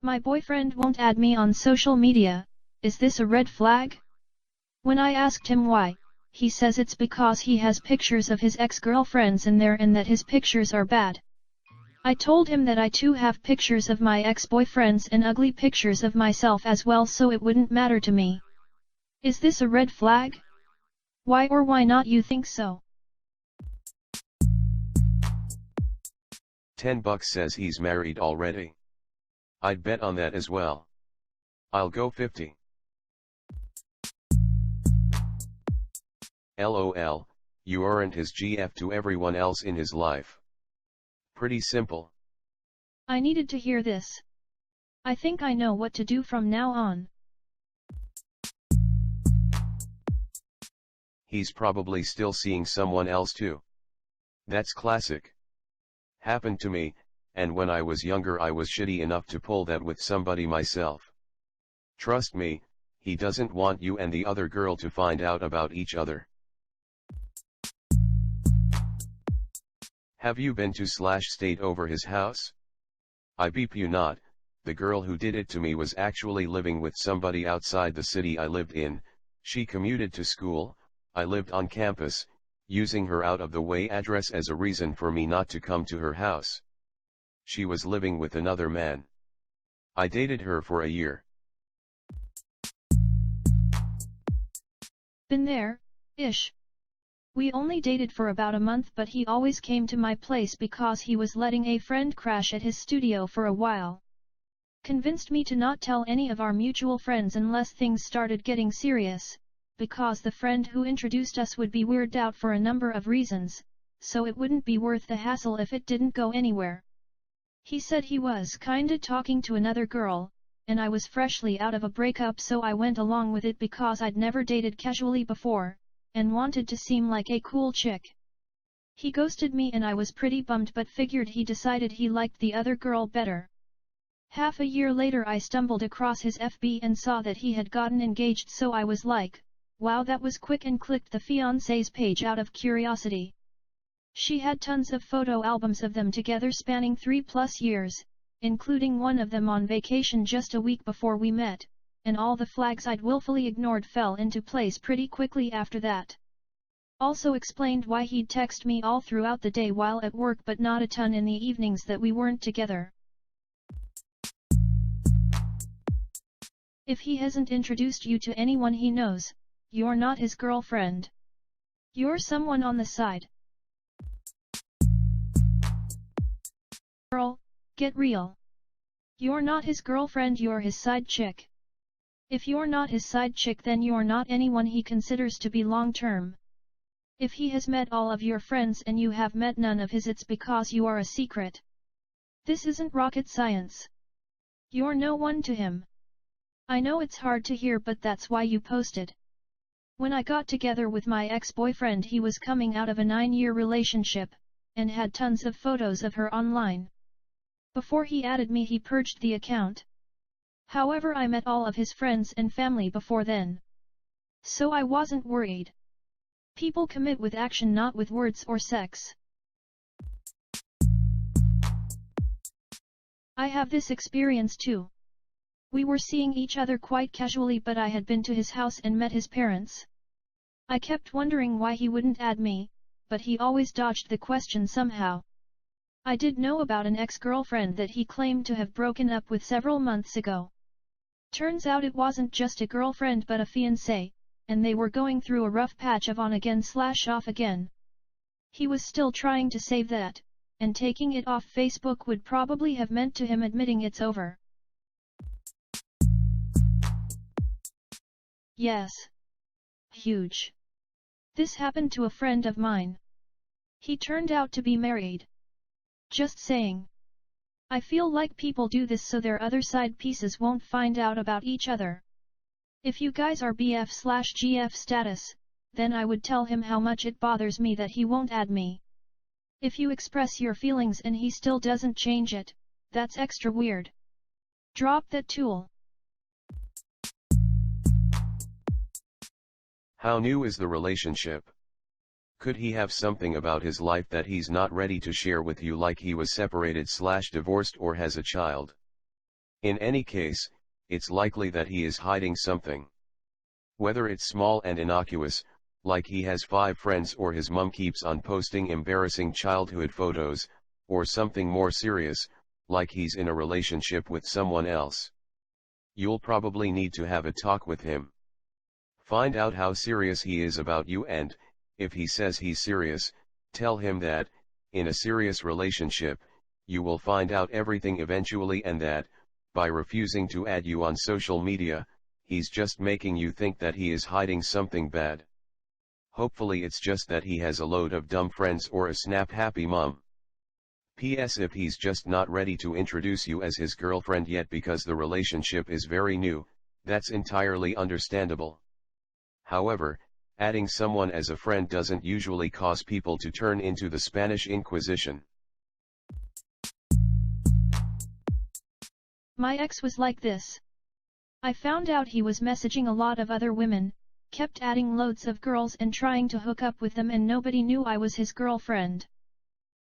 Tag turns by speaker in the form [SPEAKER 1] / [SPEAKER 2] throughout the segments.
[SPEAKER 1] My boyfriend won't add me on social media, is this a red flag? When I asked him why, he says it's because he has pictures of his ex-girlfriends in there and that his pictures are bad. I told him that I too have pictures of my ex-boyfriends and ugly pictures of myself as well, so it wouldn't matter to me. Is this a red flag? Why or why not you think so?
[SPEAKER 2] $10 says he's married already. I'd bet on that as well. I'll go 50. LOL, you aren't his GF to everyone else in his life. Pretty simple.
[SPEAKER 1] I needed to hear this. I think I know what to do from now on.
[SPEAKER 2] He's probably still seeing someone else too. That's classic. Happened to me, and when I was younger I was shitty enough to pull that with somebody myself. Trust me, he doesn't want you and the other girl to find out about each other. Have you been to / stayed over his house? I beep you not, the girl who did it to me was actually living with somebody outside the city I lived in. She commuted to school, I lived on campus, using her out-of-the-way address as a reason for me not to come to her house. She was living with another man. I dated her for a year.
[SPEAKER 1] Been there, ish. We only dated for about a month, but he always came to my place because he was letting a friend crash at his studio for a while. Convinced me to not tell any of our mutual friends unless things started getting serious, because the friend who introduced us would be weirded out for a number of reasons, so it wouldn't be worth the hassle if it didn't go anywhere. He said he was kinda talking to another girl, and I was freshly out of a breakup, so I went along with it because I'd never dated casually before, and wanted to seem like a cool chick. He ghosted me and I was pretty bummed, but figured he decided he liked the other girl better. Half a year later I stumbled across his FB and saw that he had gotten engaged, so I was like, wow, that was quick, and clicked the fiancé's page out of curiosity. She had tons of photo albums of them together spanning 3+ years, including one of them on vacation just a week before we met, and all the flags I'd willfully ignored fell into place pretty quickly after that. Also explained why he'd text me all throughout the day while at work but not a ton in the evenings that we weren't together. If he hasn't introduced you to anyone he knows, you're not his girlfriend. You're someone on the side. Girl, get real. You're not his girlfriend, you're his side chick. If you're not his side chick, then you're not anyone he considers to be long-term. If he has met all of your friends and you have met none of his, it's because you are a secret. This isn't rocket science. You're no one to him. I know it's hard to hear, but that's why you posted. When I got together with my ex-boyfriend, he was coming out of a 9-year relationship, and had tons of photos of her online. Before he added me, he purged the account. However, I met all of his friends and family before then. So I wasn't worried. People commit with action, not with words or sex. I have this experience too. We were seeing each other quite casually, but I had been to his house and met his parents. I kept wondering why he wouldn't add me, but he always dodged the question somehow. I did know about an ex-girlfriend that he claimed to have broken up with several months ago. Turns out it wasn't just a girlfriend but a fiancé, and they were going through a rough patch of on-again/off again. He was still trying to save that, and taking it off Facebook would probably have meant to him admitting it's over. Yes. Huge. This happened to a friend of mine. He turned out to be married. Just saying. I feel like people do this so their other side pieces won't find out about each other. If you guys are BF/GF status, then I would tell him how much it bothers me that he won't add me. If you express your feelings and he still doesn't change it, that's extra weird. Drop that tool.
[SPEAKER 2] How new is the relationship? Could he have something about his life that he's not ready to share with you, like he was separated/divorced or has a child? In any case, it's likely that he is hiding something. Whether it's small and innocuous, like he has 5 friends or his mum keeps on posting embarrassing childhood photos, or something more serious, like he's in a relationship with someone else. You'll probably need to have a talk with him. Find out how serious he is about you, and, if he says he's serious, tell him that, in a serious relationship, you will find out everything eventually, and that, by refusing to add you on social media, he's just making you think that he is hiding something bad. Hopefully it's just that he has a load of dumb friends or a snap-happy mom. P.S. If he's just not ready to introduce you as his girlfriend yet because the relationship is very new, that's entirely understandable. However, adding someone as a friend doesn't usually cause people to turn into the Spanish Inquisition.
[SPEAKER 1] My ex was like this. I found out he was messaging a lot of other women, kept adding loads of girls and trying to hook up with them, and nobody knew I was his girlfriend.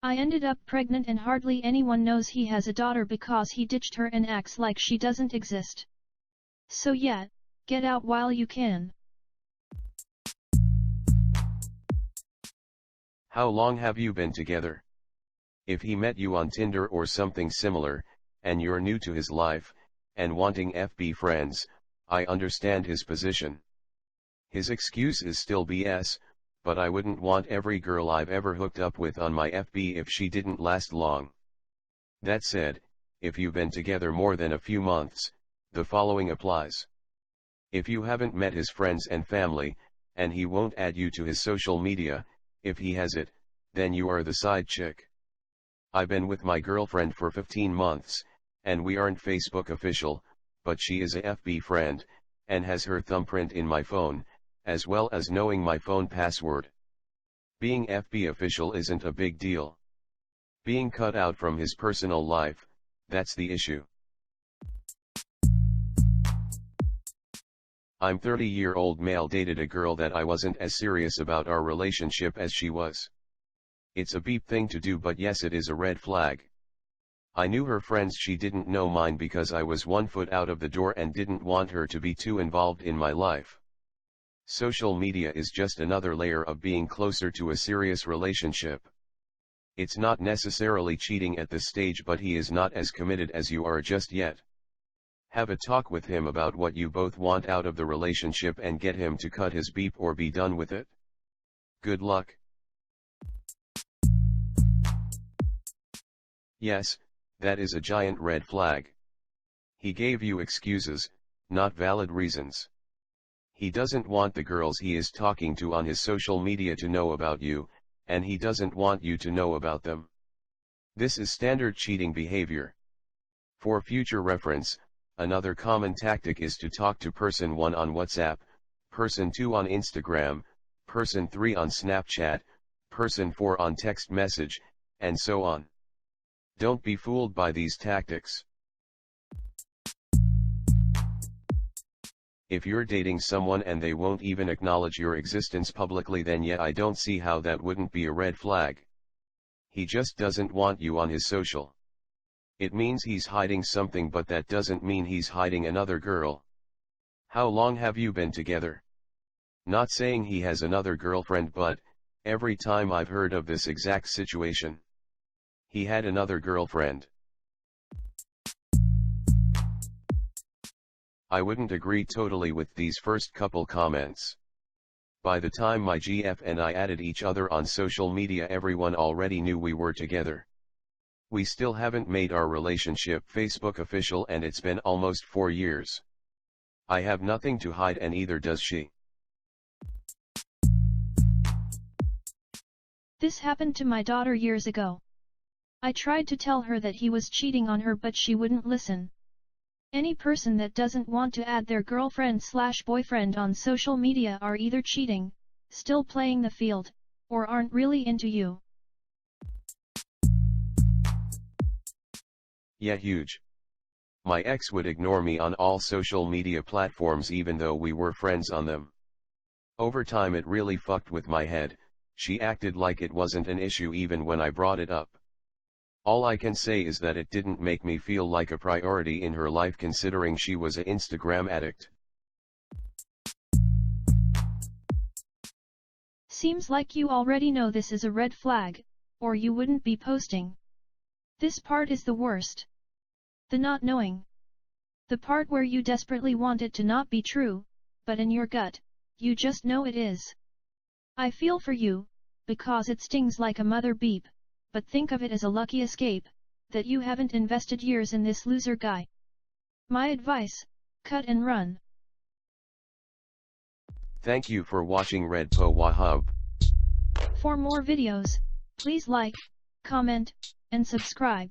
[SPEAKER 1] I ended up pregnant and hardly anyone knows he has a daughter because he ditched her and acts like she doesn't exist. So yeah, get out while you can.
[SPEAKER 2] How long have you been together? If he met you on Tinder or something similar, and you're new to his life, and wanting FB friends, I understand his position. His excuse is still BS, but I wouldn't want every girl I've ever hooked up with on my FB if she didn't last long. That said, if you've been together more than a few months, the following applies. If you haven't met his friends and family, and he won't add you to his social media, if he has it, then you are the side chick. I've been with my girlfriend for 15 months, and we aren't Facebook official, but she is a FB friend, and has her thumbprint in my phone, as well as knowing my phone password. Being FB official isn't a big deal. Being cut out from his personal life, that's the issue. I'm 30-year-old male, dated a girl that I wasn't as serious about our relationship as she was. It's a beep thing to do, but yes, it is a red flag. I knew her friends, she didn't know mine because I was 1 foot out of the door and didn't want her to be too involved in my life. Social media is just another layer of being closer to a serious relationship. It's not necessarily cheating at this stage, but he is not as committed as you are just yet. Have a talk with him about what you both want out of the relationship and get him to cut his beep or be done with it. Good luck. Yes, that is a giant red flag. He gave you excuses, not valid reasons. He doesn't want the girls he is talking to on his social media to know about you, and he doesn't want you to know about them. This is standard cheating behavior. For future reference, another common tactic is to talk to person 1 on WhatsApp, person 2 on Instagram, person 3 on Snapchat, person 4 on text message, and so on. Don't be fooled by these tactics. If you're dating someone and they won't even acknowledge your existence publicly, then yeah, I don't see how that wouldn't be a red flag. He just doesn't want you on his social. It means he's hiding something, but that doesn't mean he's hiding another girl. How long have you been together? Not saying he has another girlfriend, but every time I've heard of this exact situation, he had another girlfriend. I wouldn't agree totally with these first couple comments. By the time my GF and I added each other on social media, everyone already knew we were together. We still haven't made our relationship Facebook official, and it's been almost 4 years. I have nothing to hide, and either does she.
[SPEAKER 1] This happened to my daughter years ago. I tried to tell her that he was cheating on her, but she wouldn't listen. Any person that doesn't want to add their girlfriend/boyfriend on social media are either cheating, still playing the field, or aren't really into you.
[SPEAKER 2] Yeah, huge. My ex would ignore me on all social media platforms even though we were friends on them. Over time it really fucked with my head. She acted like it wasn't an issue even when I brought it up. All I can say is that it didn't make me feel like a priority in her life considering she was an Instagram addict.
[SPEAKER 1] Seems like you already know this is a red flag, or you wouldn't be posting. This part is the worst. The not knowing. The part where you desperately want it to not be true, but in your gut, you just know it is. I feel for you, because it stings like a mother beep, but think of it as a lucky escape, that you haven't invested years in this loser guy. My advice, cut and run.
[SPEAKER 2] Thank you for watching Red Po Wahub.
[SPEAKER 1] For more videos, please like, comment, and subscribe.